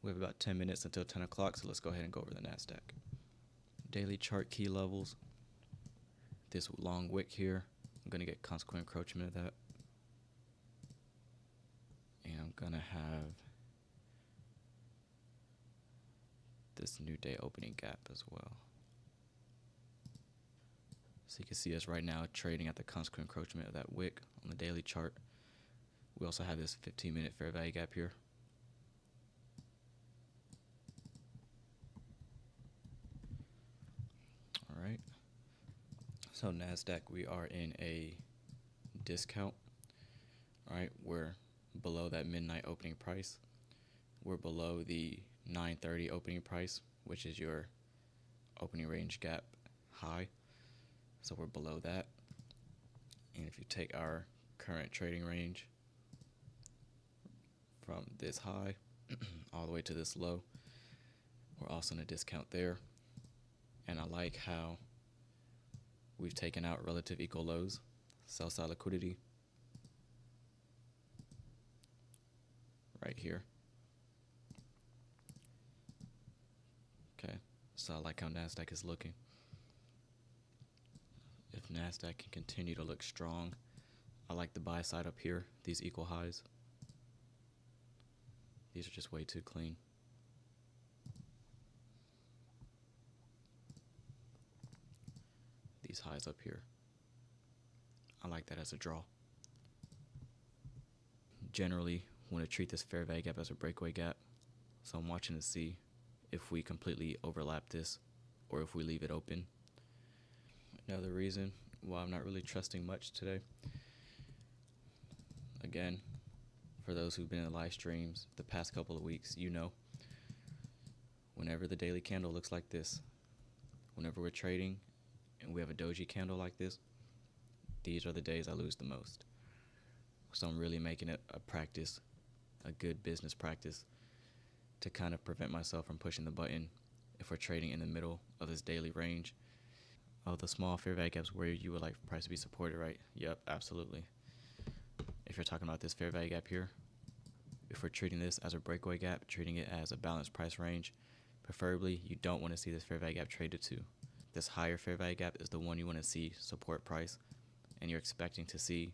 We have about 10 minutes until 10 o'clock, so let's go ahead and go over the Nasdaq. Daily chart key levels. This long wick here, I'm going to get consequent encroachment of that. And I'm going to have this new day opening gap as well. So you can see us right now trading at the consequent encroachment of that wick on the daily chart. We also have this 15-minute fair value gap here. All right. So Nasdaq, we are in a discount. All right, we're below that midnight opening price. We're below the 9:30 opening price, which is your opening range gap high. So we're below that. And if you take our current trading range from this high all the way to this low, we're also in a discount there. And I like how we've taken out relative equal lows, sell side liquidity right here. Okay, so I like how Nasdaq is looking. If Nasdaq can continue to look strong, I like the buy side up here, these equal highs. These are just way too clean. These highs up here, I like that as a draw. Generally, want to treat this fair value gap as a breakaway gap. So I'm watching to see if we completely overlap this or if we leave it open. Another reason why I'm not really trusting much today. Again, for those who've been in live streams the past couple of weeks, you know, whenever the daily candle looks like this, whenever we're trading and we have a doji candle like this, these are the days I lose the most. So I'm really making it a practice, a good business practice, to kind of prevent myself from pushing the button if we're trading in the middle of this daily range. Oh, the small fair value gaps where you would like price to be supported, right? Yep, absolutely. If you're talking about this fair value gap here, if we're treating this as a breakaway gap, treating it as a balanced price range, preferably you don't want to see this fair value gap traded to. This higher fair value gap is the one you want to see support price, and you're expecting to see,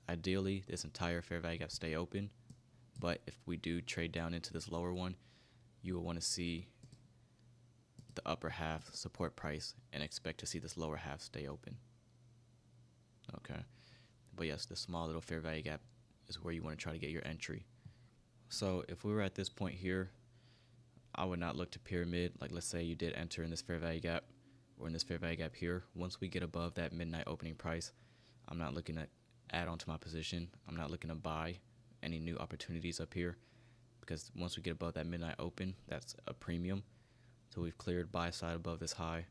ideally, this entire fair value gap stay open. But if we do trade down into this lower one, you will want to see the upper half support price and expect to see this lower half stay open. Okay. But yes, the small little fair value gap is where you want to try to get your entry. So if we were at this point here, I would not look to pyramid. Like, let's say you did enter in this fair value gap or in this fair value gap here. Once we get above that midnight opening price, I'm not looking to add on to my position. I'm not looking to buy any new opportunities up here, because once we get above that midnight open, that's a premium. So we've cleared buy side above this high,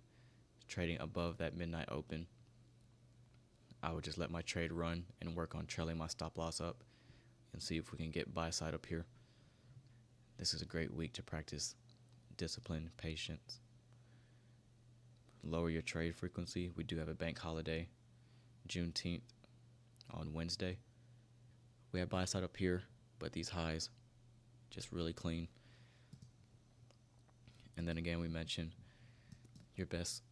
trading above that midnight open. I would just let my trade run and work on trailing my stop loss up and see if we can get buy side up here. This is a great week to practice discipline, patience. Lower your trade frequency. We do have a bank holiday, Juneteenth, on Wednesday. We have buy side up here, but these highs just really clean. And then again, we mentioned your best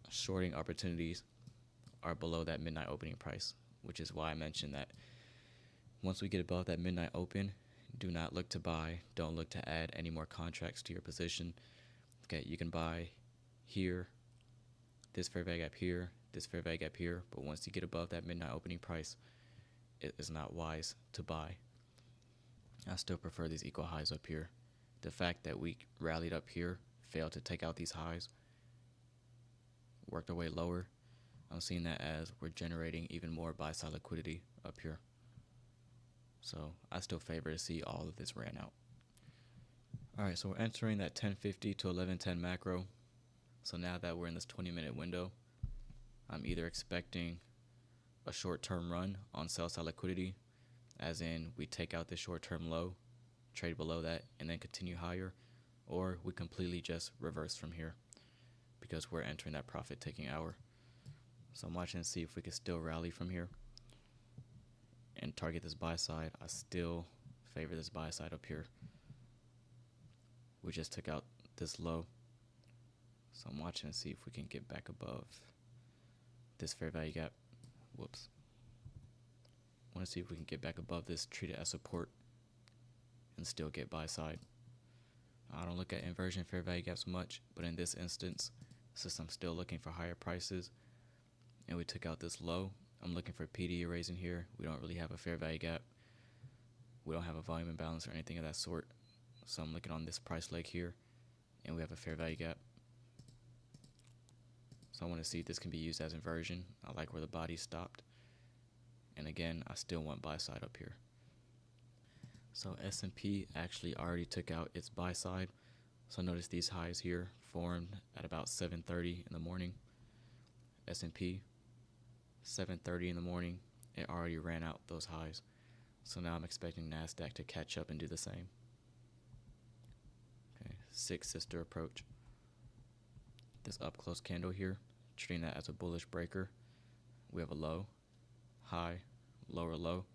shorting opportunities are below that midnight opening price, which is why I mentioned that once we get above that midnight open, do not look to buy. Don't look to add any more contracts to your position. Okay, you can buy here, this fair value gap here, this fair value gap here, but once you get above that midnight opening price, it is not wise to buy. I still prefer these equal highs up here. The fact that we rallied up here, failed to take out these highs, worked our way lower, I'm seeing that as we're generating even more buy side liquidity up here. So I still favor to see all of this ran out. All right, so we're entering that 1050 to 1110 macro. So now that we're in this 20-minute window, I'm either expecting a short-term run on sell side liquidity, as in we take out this short-term low, trade below that, and then continue higher, or we completely just reverse from here because we're entering that profit-taking hour. So I'm watching to see if we can still rally from here and target this buy side. I still favor this buy side up here We just took out this low. So I'm watching to see if we can get back above this fair value gap. Whoops. I want to see if we can get back above this, treat it as support, and still get buy side. I don't look at inversion fair value gaps much, but in this instance, since I'm still looking for higher prices, and we took out this low, I'm looking for PD erasing here. We don't really have a fair value gap. We don't have a volume imbalance or anything of that sort. So I'm looking on this price leg here, and we have a fair value gap. So I want to see if this can be used as inversion. I like where the body stopped. And again, I still want buy side up here. So S&P actually already took out its buy side. So notice these highs here formed at about 7:30 in the morning. S&P, 7:30 in the morning, it already ran out those highs. So now I'm expecting Nasdaq to catch up and do the same. Okay, 6 sister approach. This up close candle here, treating that as a bullish breaker. We have a low, high, lower low.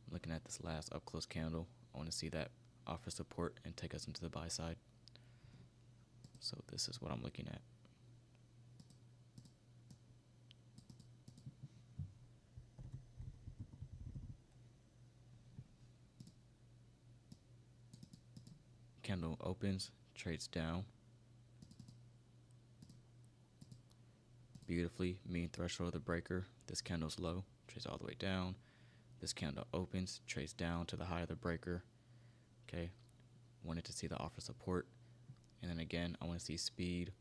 Looking at this last up close candle, I want to see that offer support and take us into the buy side. So this is what I'm looking at. Candle opens, trades down. Beautifully, mean threshold of the breaker. This candle's low, trades all the way down. This candle opens, trades down to the high of the breaker. Okay, wanted to see the offer support. And then again, I want to see speed,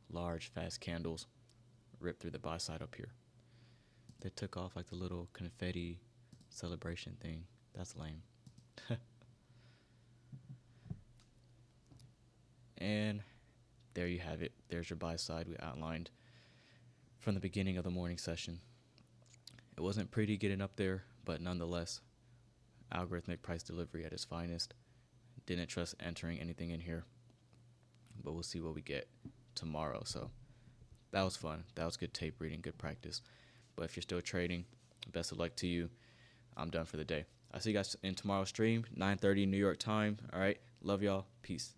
large, fast candles rip through the buy side up here. They took off like the little confetti celebration thing. That's lame. And there you have it. There's your buy side we outlined from the beginning of the morning session. It wasn't pretty getting up there, but nonetheless, algorithmic price delivery at its finest. Didn't trust entering anything in here, but we'll see what we get tomorrow. So that was fun. That was good tape reading, good practice. But if you're still trading, best of luck to you. I'm done for the day. I'll see you guys in tomorrow's stream, 9:30 New York time. All right. Love y'all. Peace.